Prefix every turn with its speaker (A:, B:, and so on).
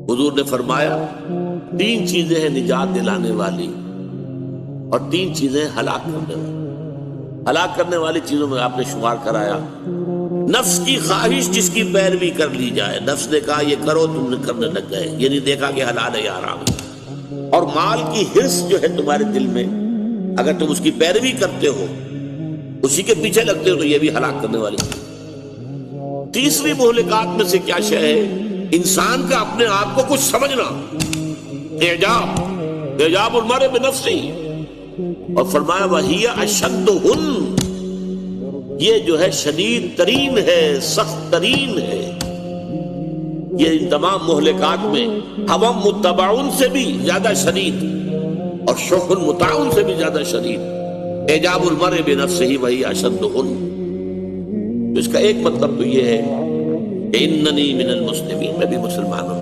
A: हुजूर ने फरमाया 3 चीजें हैं निजात दिलाने वाली और 3 चीजें हलाक करने वाली। हलाक करने वाली चीजों में आपने शुमार कराया नफ्स की ख्वाहिश जिसकी पैरवी कर ली जाए, नफ्स ने कहा ये करो, तुमने करने लग गए, ये नहीं देखा कि हलाल है या हराम है। और माल की हिर्स जो है तुम्हारे दिल में, अगर तुम उसकी पैरवी करते हो, उसी के पीछे लगते हो, तो ये भी हलाक करने वाली। तीसरी मोहलिकात में से क्या शय है? इंसान का अपने आप को कुछ समझना, एजाबुल मर्इ बिनफ्सी। और फरमाया वहिया अशद्दुहुन, ये जो है शदीद तरीन है, सख्त तरीन है। ये इन तमाम मोहलिकात में हवम मुत्तबाउन से भी ज्यादा शदीद और शुहुन मुताउन से भी ज्यादा शदीद एजाबुल मर्इ बिनफ्सिही वही अशद्दुहुन। तो इसका एक मतलब तो ये है कि इन्ननी मिनल मुस्लिमीन, मैं भी मुसलमान हूं।